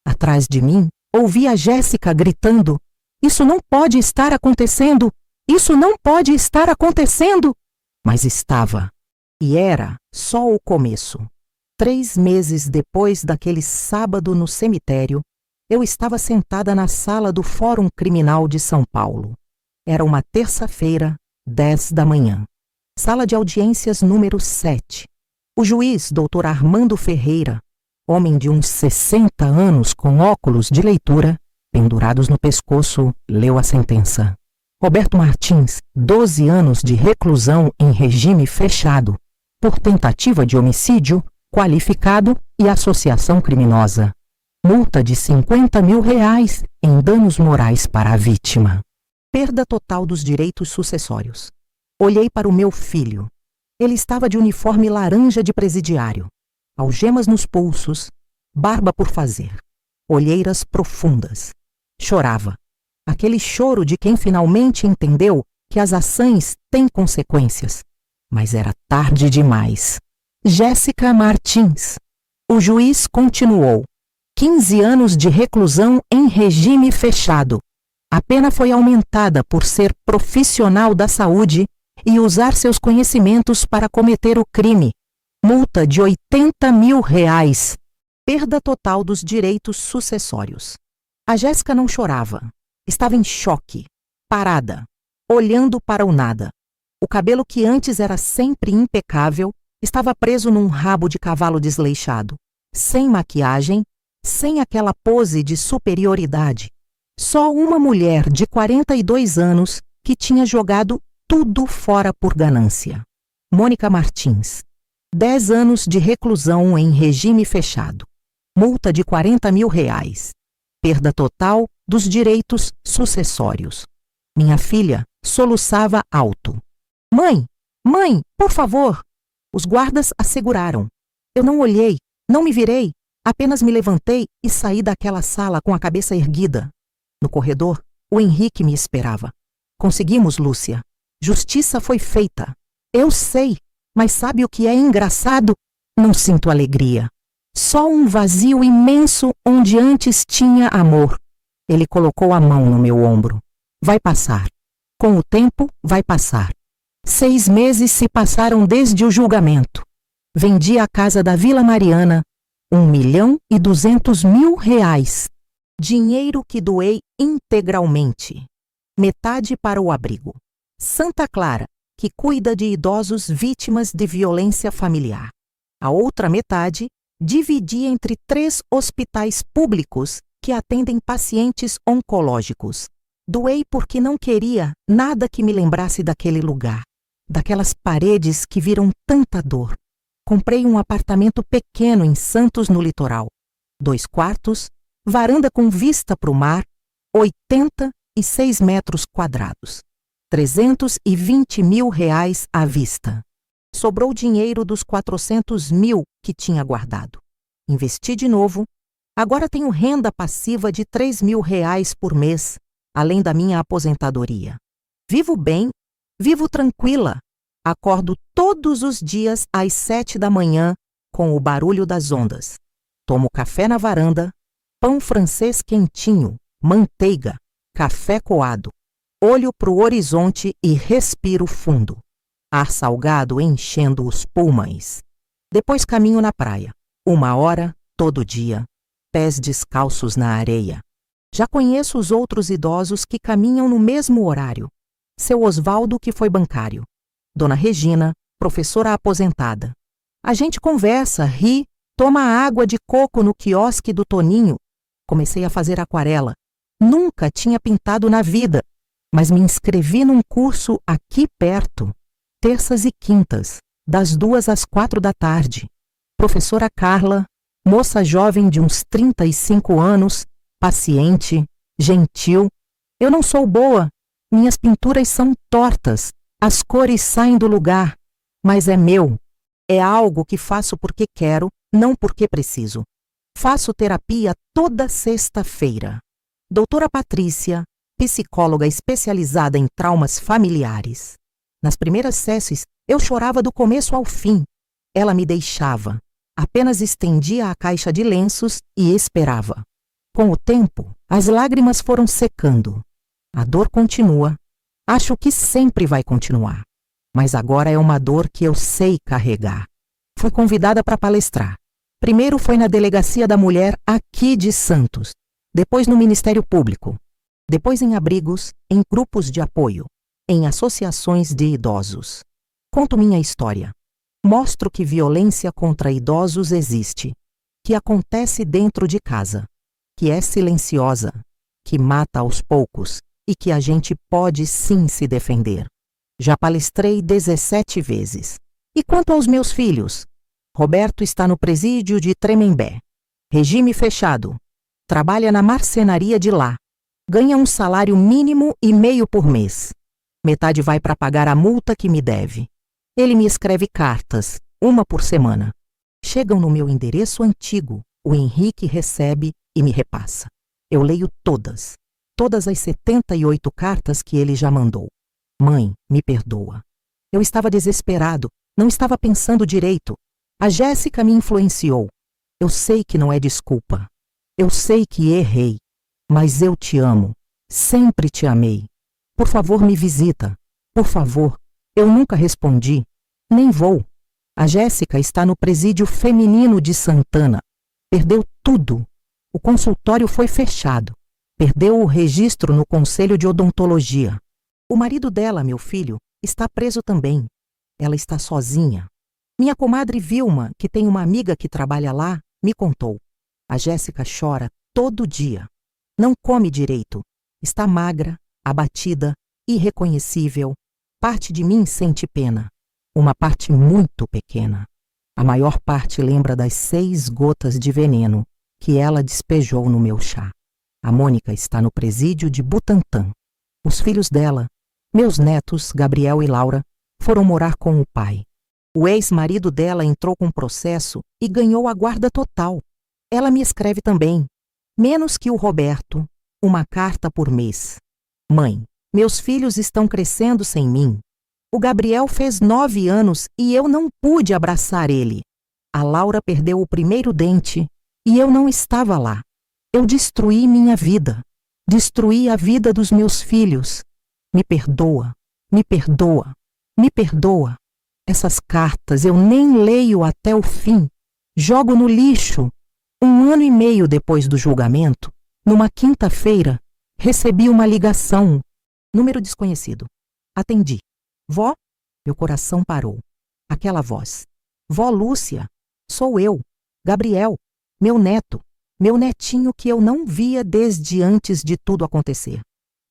Atrás de mim, ouvi a Jéssica gritando: isso não pode estar acontecendo! Isso não pode estar acontecendo! Mas estava. E era só o começo. 3 meses depois daquele sábado no cemitério, eu estava sentada na sala do Fórum Criminal de São Paulo. Era uma terça-feira, 10 da manhã. Sala de audiências número 7. O juiz, Dr. Armando Ferreira, homem de uns 60 anos com óculos de leitura, pendurados no pescoço, leu a sentença. Roberto Martins, 12 anos de reclusão em regime fechado, por tentativa de homicídio qualificado e associação criminosa. Multa de R$50 mil em danos morais para a vítima. Perda total dos direitos sucessórios. Olhei para o meu filho. Ele estava de uniforme laranja de presidiário, algemas nos pulsos, barba por fazer, olheiras profundas. Chorava. Aquele choro de quem finalmente entendeu que as ações têm consequências. Mas era tarde demais. Jéssica Martins. O juiz continuou. 15 anos de reclusão em regime fechado. A pena foi aumentada por ser profissional da saúde e usar seus conhecimentos para cometer o crime. Multa de R$80 mil. Perda total dos direitos sucessórios. A Jéssica não chorava. Estava em choque, parada, olhando para o nada. O cabelo que antes era sempre impecável estava preso num rabo de cavalo desleixado, sem maquiagem, sem aquela pose de superioridade. Só uma mulher de 42 anos que tinha jogado tudo fora por ganância. Mônica Martins. 10 anos de reclusão em regime fechado. Multa de R$40 mil. Perda total dos direitos sucessórios. Minha filha soluçava alto. Mãe, mãe, por favor! Os guardas a seguraram. Eu não olhei, não me virei, apenas me levantei e saí daquela sala com a cabeça erguida. No corredor, o Henrique me esperava. Conseguimos, Lúcia. Justiça foi feita. Eu sei, mas sabe o que é engraçado? Não sinto alegria. Só um vazio imenso onde antes tinha amor. Ele colocou a mão no meu ombro. Vai passar. Com o tempo, vai passar. 6 meses se passaram desde o julgamento. Vendi a casa da Vila Mariana, R$1.200.000. Dinheiro que doei integralmente. Metade para o abrigo Santa Clara, que cuida de idosos vítimas de violência familiar. A outra metade dividi entre 3 hospitais públicos que atendem pacientes oncológicos. Doei porque não queria nada que me lembrasse daquele lugar, daquelas paredes que viram tanta dor. Comprei um apartamento pequeno em Santos, no litoral. 2 quartos, varanda com vista para o mar, 86 metros quadrados. R$320 mil à vista. Sobrou dinheiro dos 400 mil que tinha guardado. Investi de novo. Agora tenho renda passiva de R$3 mil por mês, além da minha aposentadoria. Vivo bem, vivo tranquila. Acordo todos os dias às 7 da manhã com o barulho das ondas. Tomo café na varanda, pão francês quentinho, manteiga, café coado. Olho para o horizonte e respiro fundo. Ar salgado enchendo os pulmões. Depois caminho na praia. 1 hora, todo dia. Pés descalços na areia. Já conheço os outros idosos que caminham no mesmo horário. Seu Osvaldo, que foi bancário. Dona Regina, professora aposentada. A gente conversa, ri, toma água de coco no quiosque do Toninho. Comecei a fazer aquarela. Nunca tinha pintado na vida, mas me inscrevi num curso aqui perto. Terças e quintas, das 2 às 4 da tarde. Professora Carla, moça jovem de uns 35 anos, paciente, gentil. Eu não sou boa, minhas pinturas são tortas, as cores saem do lugar, mas é meu. É algo que faço porque quero, não porque preciso. Faço terapia toda sexta-feira. Doutora Patrícia, psicóloga especializada em traumas familiares. Nas primeiras sessions, eu chorava do começo ao fim. Ela me deixava, apenas estendia a caixa de lenços e esperava. Com o tempo, as lágrimas foram secando. A dor continua. Acho que sempre vai continuar. Mas agora é uma dor que eu sei carregar. Fui convidada para palestrar. Primeiro foi na Delegacia da Mulher aqui de Santos. Depois no Ministério Público. Depois em abrigos, em grupos de apoio, em associações de idosos. Conto minha história. Mostro que violência contra idosos existe, que acontece dentro de casa, que é silenciosa, que mata aos poucos e que a gente pode sim se defender. Já palestrei 17 vezes. E quanto aos meus filhos? Roberto está no presídio de Tremembé. Regime fechado. Trabalha na marcenaria de lá. Ganha um salário mínimo e meio por mês. Metade vai para pagar a multa que me deve. Ele me escreve cartas, uma por semana. Chegam no meu endereço antigo. O Henrique recebe e me repassa. Eu leio todas. Todas as 78 cartas que ele já mandou. Mãe, me perdoa. Eu estava desesperado, não estava pensando direito. A Jéssica me influenciou. Eu sei que não é desculpa. Eu sei que errei. Mas eu te amo. Sempre te amei. Por favor, me visita. Por favor. Eu nunca respondi. Nem vou. A Jéssica está no presídio feminino de Santana. Perdeu tudo. O consultório foi fechado. Perdeu o registro no Conselho de Odontologia. O marido dela, meu filho, está preso também. Ela está sozinha. Minha comadre Vilma, que tem uma amiga que trabalha lá, me contou. A Jéssica chora todo dia. Não come direito. Está magra, abatida, irreconhecível. Parte de mim sente pena. Uma parte muito pequena. A maior parte lembra das 6 gotas de veneno que ela despejou no meu chá. A Mônica está no presídio de Butantã. Os filhos dela, meus netos, Gabriel e Laura, foram morar com o pai. O ex-marido dela entrou com processo e ganhou a guarda total. Ela me escreve também, menos que o Roberto, uma carta por mês. Mãe, meus filhos estão crescendo sem mim. O Gabriel fez 9 anos e eu não pude abraçar ele. A Laura perdeu o primeiro dente e eu não estava lá. Eu destruí minha vida. Destruí a vida dos meus filhos. Me perdoa, me perdoa, me perdoa. Essas cartas eu nem leio até o fim. Jogo no lixo. 1 ano e meio depois do julgamento, numa quinta-feira, recebi uma ligação. Número desconhecido. Atendi. Vó? Meu coração parou. Aquela voz. Vó Lúcia. Sou eu. Gabriel. Meu neto. Meu netinho que eu não via desde antes de tudo acontecer.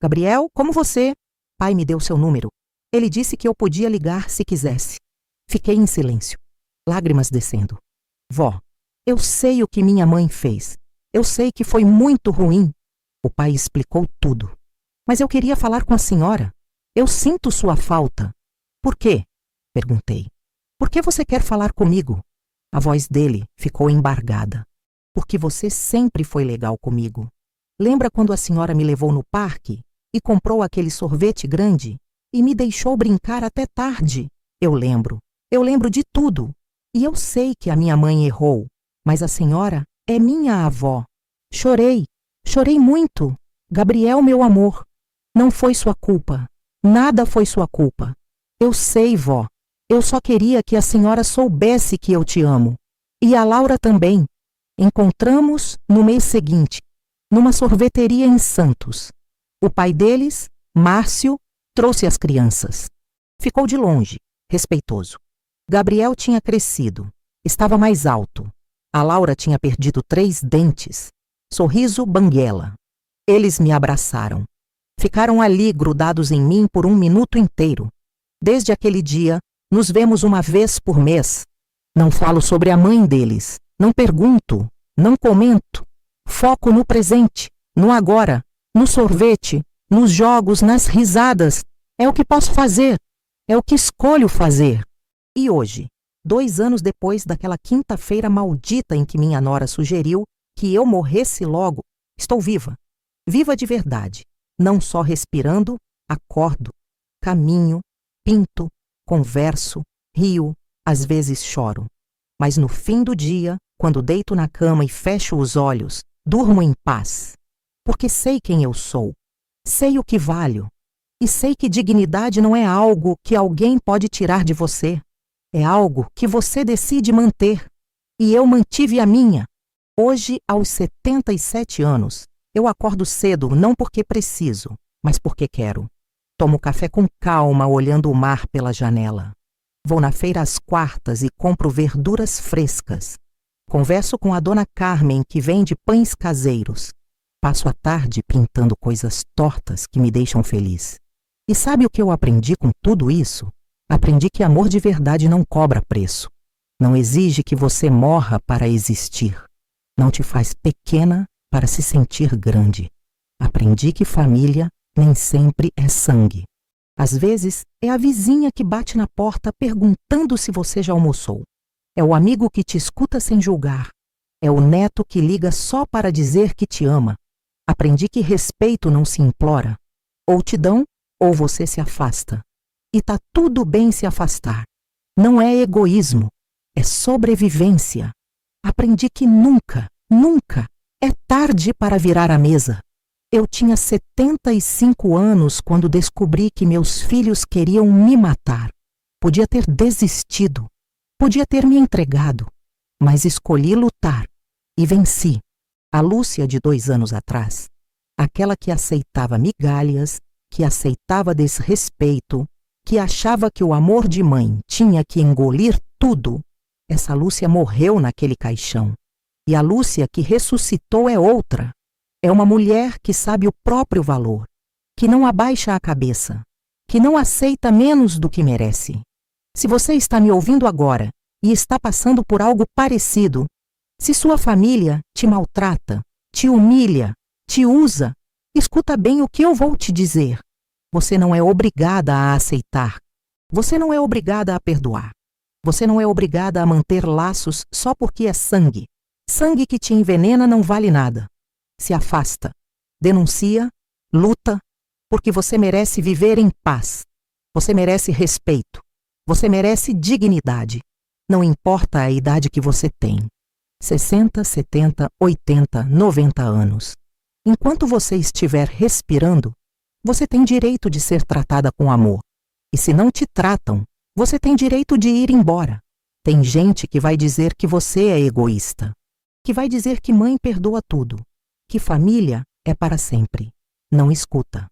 Gabriel, como você? Pai me deu seu número. Ele disse que eu podia ligar se quisesse. Fiquei em silêncio. Lágrimas descendo. Vó, eu sei o que minha mãe fez. Eu sei que foi muito ruim. O pai explicou tudo. Mas eu queria falar com a senhora. Eu sinto sua falta. Por quê? Perguntei. Por que você quer falar comigo? A voz dele ficou embargada. Porque você sempre foi legal comigo. Lembra quando a senhora me levou no parque e comprou aquele sorvete grande e me deixou brincar até tarde? Eu lembro de tudo. E eu sei que a minha mãe errou, mas a senhora é minha avó. Chorei muito. Gabriel, meu amor, não foi sua culpa. Nada foi sua culpa. Eu sei, vó. Eu só queria que a senhora soubesse que eu te amo. E a Laura também. Encontramos no mês seguinte, numa sorveteria em Santos. O pai deles, Márcio, trouxe as crianças. Ficou de longe, respeitoso. Gabriel tinha crescido, estava mais alto. A Laura tinha perdido 3 dentes. Sorriso banguela. Eles me abraçaram. Ficaram ali grudados em mim por 1 minuto inteiro. Desde aquele dia, nos vemos uma vez por mês. Não falo sobre a mãe deles. Não pergunto, não comento. Foco no presente, no agora, no sorvete, nos jogos, nas risadas. É o que posso fazer. É o que escolho fazer. E hoje, 2 anos depois daquela quinta-feira maldita em que minha nora sugeriu que eu morresse logo, estou viva. Viva de verdade, não só respirando, acordo, caminho, pinto, converso, rio, às vezes choro. Mas no fim do dia, quando deito na cama e fecho os olhos, durmo em paz. Porque sei quem eu sou, sei o que valho, e sei que dignidade não é algo que alguém pode tirar de você. É algo que você decide manter. E eu mantive a minha. Hoje, aos 77 anos, eu acordo cedo não porque preciso, mas porque quero. Tomo café com calma olhando o mar pela janela. Vou na feira às quartas e compro verduras frescas. Converso com a dona Carmen, que vende pães caseiros. Passo a tarde pintando coisas tortas que me deixam feliz. E sabe o que eu aprendi com tudo isso? Aprendi que amor de verdade não cobra preço. Não exige que você morra para existir. Não te faz pequena para se sentir grande. Aprendi que família nem sempre é sangue. Às vezes, é a vizinha que bate na porta perguntando se você já almoçou. É o amigo que te escuta sem julgar. É o neto que liga só para dizer que te ama. Aprendi que respeito não se implora. Ou te dão, ou você se afasta. E tá tudo bem se afastar. Não é egoísmo, é sobrevivência. Aprendi que nunca, nunca é tarde para virar a mesa. Eu tinha 75 anos quando descobri que meus filhos queriam me matar. Podia ter desistido, podia ter me entregado, mas escolhi lutar e venci. A Lúcia de 2 anos atrás, aquela que aceitava migalhas, que aceitava desrespeito, que achava que o amor de mãe tinha que engolir tudo, essa Lúcia morreu naquele caixão. E a Lúcia que ressuscitou é outra. É uma mulher que sabe o próprio valor, que não abaixa a cabeça, que não aceita menos do que merece. Se você está me ouvindo agora e está passando por algo parecido, se sua família te maltrata, te humilha, te usa, escuta bem o que eu vou te dizer. Você não é obrigada a aceitar. Você não é obrigada a perdoar. Você não é obrigada a manter laços só porque é sangue. Sangue que te envenena não vale nada. Se afasta, denuncia, luta, porque você merece viver em paz. Você merece respeito. Você merece dignidade. Não importa a idade que você tem. 60, 70, 80, 90 anos. Enquanto você estiver respirando, você tem direito de ser tratada com amor. E se não te tratam, você tem direito de ir embora. Tem gente que vai dizer que você é egoísta, que vai dizer que mãe perdoa tudo, que família é para sempre. Não escuta.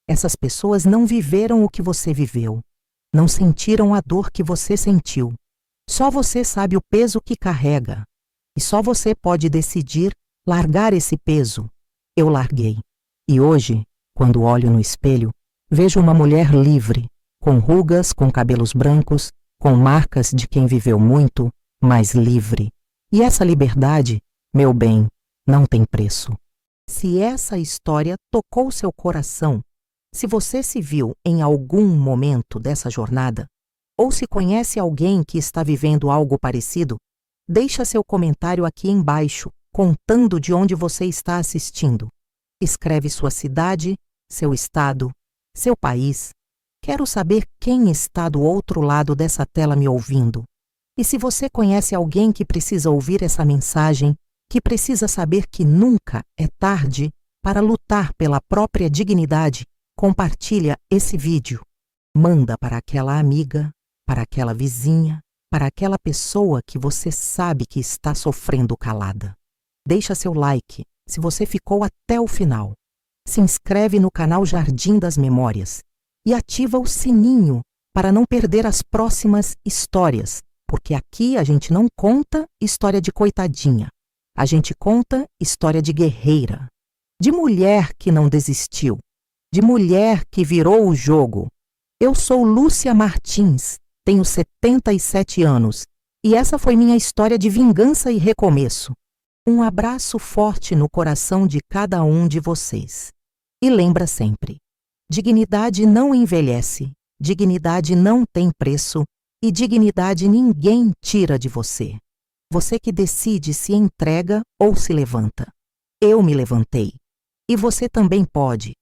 Essas pessoas não viveram o que você viveu, não sentiram a dor que você sentiu. Só você sabe o peso que carrega. E só você pode decidir largar esse peso. Eu larguei. E hoje, quando olho no espelho, vejo uma mulher livre, com rugas, com cabelos brancos, com marcas de quem viveu muito, mas livre. E essa liberdade, meu bem, não tem preço. Se essa história tocou seu coração, se você se viu em algum momento dessa jornada, ou se conhece alguém que está vivendo algo parecido, deixa seu comentário aqui embaixo, contando de onde você está assistindo. Escreve sua cidade, seu estado, seu país. Quero saber quem está do outro lado dessa tela me ouvindo. E se você conhece alguém que precisa ouvir essa mensagem, que precisa saber que nunca é tarde para lutar pela própria dignidade, compartilha esse vídeo. Manda para aquela amiga, para aquela vizinha, para aquela pessoa que você sabe que está sofrendo calada. Deixa seu like se você ficou até o final. Se inscreve no canal Jardim das Memórias e ativa o sininho para não perder as próximas histórias, porque aqui a gente não conta história de coitadinha. A gente conta história de guerreira, de mulher que não desistiu, de mulher que virou o jogo. Eu sou Lúcia Martins, tenho 77 anos e essa foi minha história de vingança e recomeço. Um abraço forte no coração de cada um de vocês. E lembra sempre, dignidade não envelhece, dignidade não tem preço e dignidade ninguém tira de você. Você que decide se entrega ou se levanta. Eu me levantei. E você também pode.